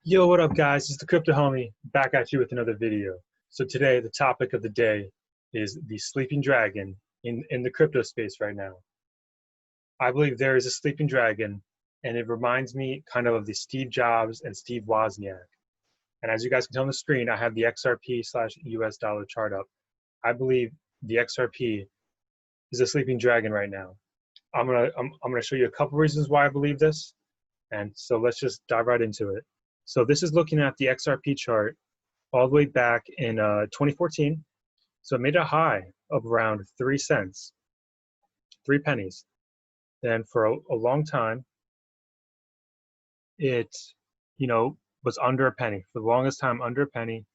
Yo, what up, guys? It's the Crypto Homie back at you with another video. So today, the topic of the day is the sleeping dragon in the crypto space right now. I believe there is a sleeping dragon, and it reminds me kind of the Steve Jobs and Steve Wozniak. And as you guys can tell on the screen, I have the XRP/US dollar chart up. I believe the XRP is a sleeping dragon right now. I'm gonna show you a couple reasons why I believe this, and so let's just dive right into it. So this is looking at the XRP chart all the way back in 2014. So it made a high of around 3 cents, 3 pennies. Then for a long time, it, was under a penny. For the longest time, under a penny.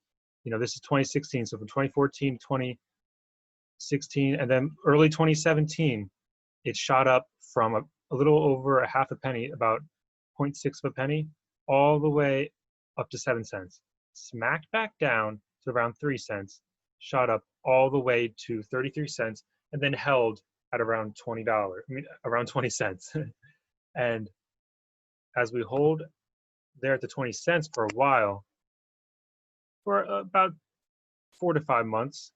This is 2016. So from 2014 to 2016, and then early 2017, it shot up from a little over a half a penny, about 0.6 of a penny, all the way up to 7 cents, smacked back down to around 3 cents, shot up all the way to 33 cents, and then held at around around 20 cents. And as we hold there at the 20 cents for a while, for about 4 to 5 months,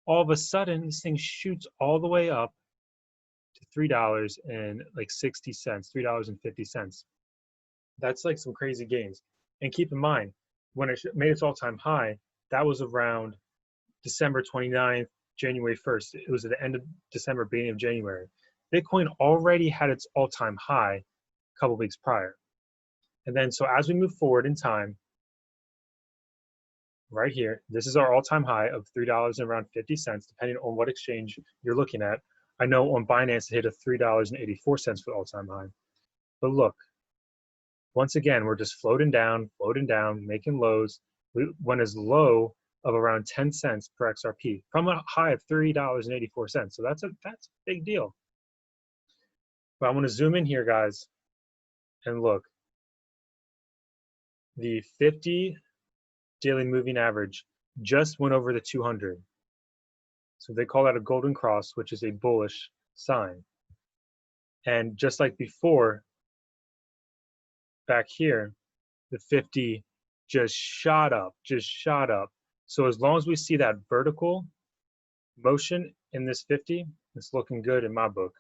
all of a sudden this thing shoots all the way up to $3.60, $3.50. That's like some crazy gains. And keep in mind, when it made its all-time high, that was around December 29th, January 1st. It was at the end of December, beginning of January. Bitcoin already had its all-time high a couple weeks prior. And then, so as we move forward in time, right here, this is our all-time high of $3.50, depending on what exchange you're looking at. I know on Binance, it hit a $3.84 for the all-time high. But look, once again, we're just floating down, making lows. We went as low of around 10 cents per XRP from a high of $3.84. So that's a big deal. But I want to zoom in here, guys, and look. The 50 daily moving average just went over the 200. So they call that a golden cross, which is a bullish sign. And just like before, back here, the 50 just shot up. So as long as we see that vertical motion in this 50, it's looking good in my book.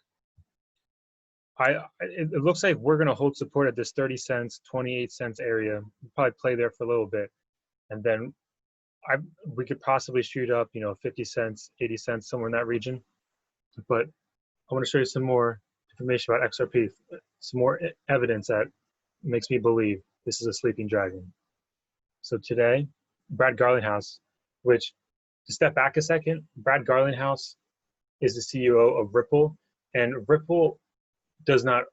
It looks like we're going to hold support at this 30 cents, 28 cents area. We'll probably play there for a little bit. And then we could possibly shoot up, 50 cents, 80 cents, somewhere in that region. But I want to show you some more information about XRP, some more evidence that makes me believe this is a sleeping dragon. So today, Brad Garlinghouse, which, to step back a second, Brad Garlinghouse is the CEO of Ripple, and Ripple does not,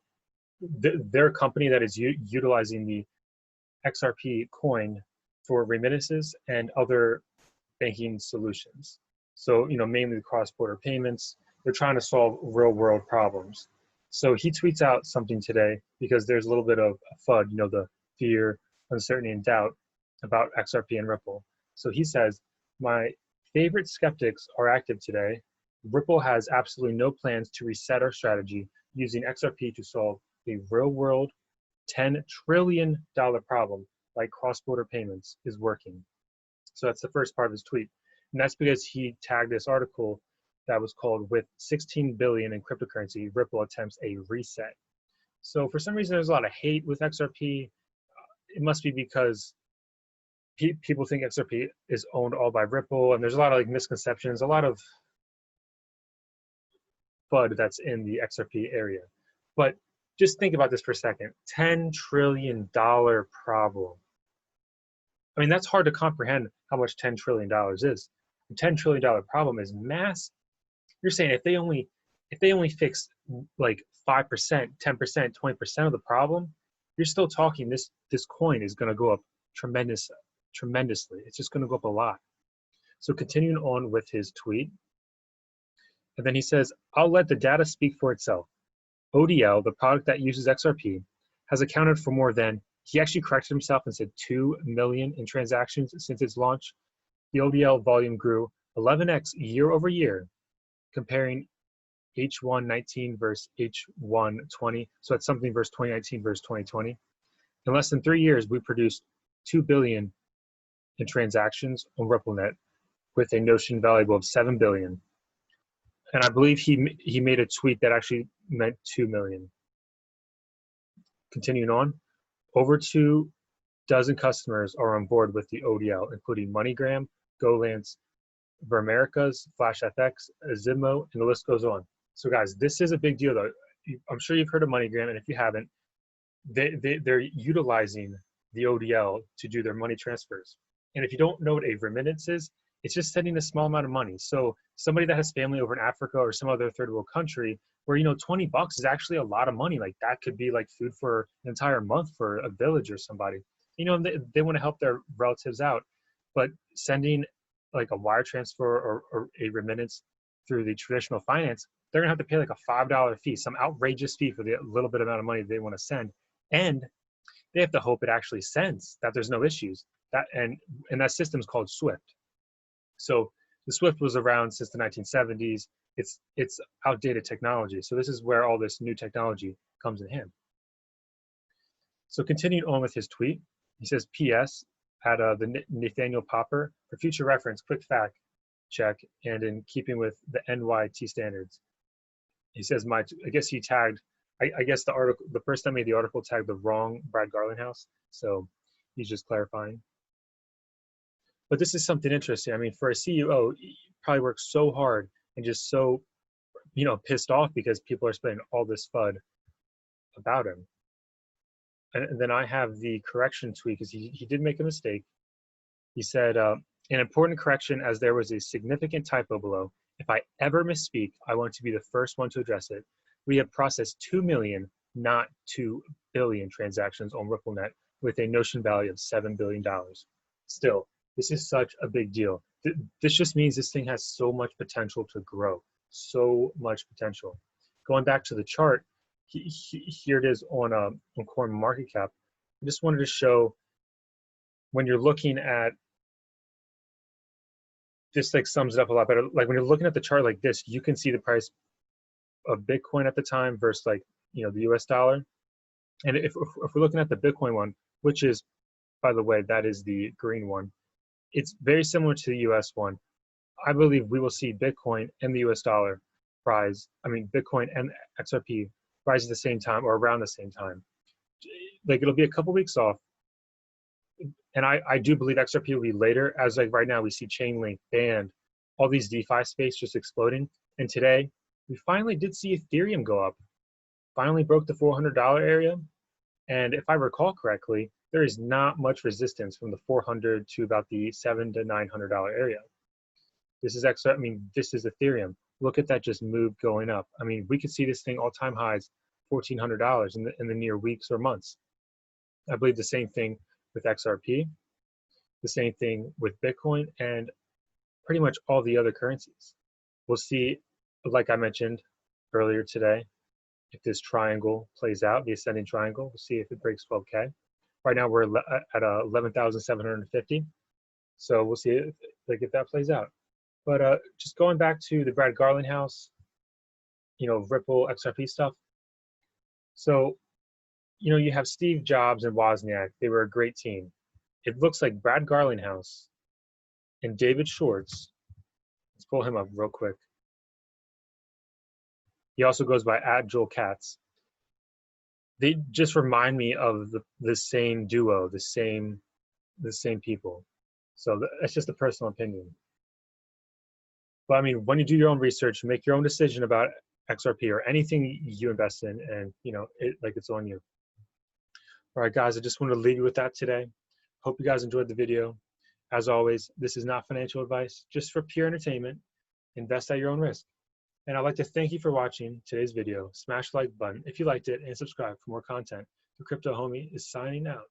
they're a company that is utilizing the XRP coin for remittances and other banking solutions. So, mainly cross-border payments. They're trying to solve real-world problems. So he tweets out something today because there's a little bit of FUD, the fear, uncertainty, and doubt about XRP and Ripple. So he says, "My favorite skeptics are active today. Ripple has absolutely no plans to reset our strategy using XRP to solve a real-world $10 trillion problem like cross-border payments is working." So that's the first part of his tweet. And that's because he tagged this article that was called "With 16 billion in cryptocurrency, Ripple attempts a reset." So for some reason, there's a lot of hate with XRP. It must be because people think XRP is owned all by Ripple, and there's a lot of misconceptions, a lot of FUD that's in the XRP area. But just think about this for a second. $10 trillion problem. I mean, that's hard to comprehend how much $10 trillion is. The $10 trillion problem is massive. You're saying if they only fix like 5%, 10%, 20% of the problem, you're still talking this coin is going to go up tremendously. It's just going to go up a lot. So continuing on with his tweet, and then he says, "I'll let the data speak for itself. ODL, the product that uses XRP, has accounted for more than," he actually corrected himself and said 2 million in transactions since its launch. The ODL volume grew 11x year over year, comparing H119 versus H120. So that's something versus 2019 versus 2020. In less than 3 years, we produced 2 billion in transactions on RippleNet with a notion value of 7 billion. And I believe he made a tweet that actually meant 2 million. Continuing on, over 2 dozen customers are on board with the ODL, including MoneyGram, GoLance, Vermerica's, FlashFX, Zimo, and the list goes on. So guys, this is a big deal though. I'm sure you've heard of MoneyGram, and if you haven't, they're utilizing the ODL to do their money transfers. And if you don't know what a remittance is, it's just sending a small amount of money. So somebody that has family over in Africa or some other third world country where, $20 is actually a lot of money. Like that could be like food for an entire month for a village or somebody. They want to help their relatives out, but sending like a wire transfer or a remittance through the traditional finance, they're gonna have to pay like a $5 fee, some outrageous fee for the little bit amount of money they want to send. And they have to hope it actually sends, that there's no issues. And that system's called SWIFT. So the SWIFT was around since the 1970s. It's outdated technology. So this is where all this new technology comes in hand. So continuing on with his tweet, he says, P.S. at the Nathaniel Popper, for future reference, quick fact check, and in keeping with the NYT standards. He says, I guess he tagged, I guess the person that made the article tagged the wrong Brad Garlinghouse. So he's just clarifying. But this is something interesting. I mean, for a CEO, he probably works so hard and just so, pissed off because people are spending all this FUD about him. And then I have the correction tweet because he did make a mistake. He said, an important correction as there was a significant typo below. If I ever misspeak, I want to be the first one to address it. We have processed 2 million, not 2 billion transactions on RippleNet with a notion value of $7 billion. Still, this is such a big deal. This just means this thing has so much potential to grow, so much potential. Going back to the chart, here it is on CoinMarketCap. I just wanted to show when you're looking at this, like sums it up a lot better. Like when you're looking at the chart like this, you can see the price of Bitcoin at the time versus like, the US dollar. And if we're looking at the Bitcoin one, which is, by the way, that is the green one, it's very similar to the US one. I believe we will see Bitcoin and the US dollar Bitcoin and XRP rise at the same time or around the same time. Like it'll be a couple weeks off. And I do believe XRP will be later, as like right now we see Chainlink banned, all these DeFi space just exploding. And today we finally did see Ethereum go up, finally broke the $400 area. And if I recall correctly, there is not much resistance from the 400 to about the $700 to $900 area. This is this is Ethereum. Look at that just move going up. I mean, we could see this thing all-time highs, $1,400 in the near weeks or months. I believe the same thing with XRP, the same thing with Bitcoin, and pretty much all the other currencies. We'll see, like I mentioned earlier today, if this triangle plays out, the ascending triangle, we'll see if it breaks 12K. Right now we're at 11,750. So we'll see if that plays out. But just going back to the Brad Garlinghouse, Ripple, XRP stuff. So, you have Steve Jobs and Wozniak. They were a great team. It looks like Brad Garlinghouse and David Schwartz. Let's pull him up real quick. He also goes by @JoelKatz. They just remind me of the same duo, the same people. So that's just a personal opinion. But I mean, when you do your own research, make your own decision about XRP or anything you invest in, and it's on you. All right, guys, I just wanted to leave you with that today. Hope you guys enjoyed the video. As always, this is not financial advice, just for pure entertainment. Invest at your own risk. And I'd like to thank you for watching today's video. Smash the like button if you liked it and subscribe for more content. The Crypto Homie is signing out.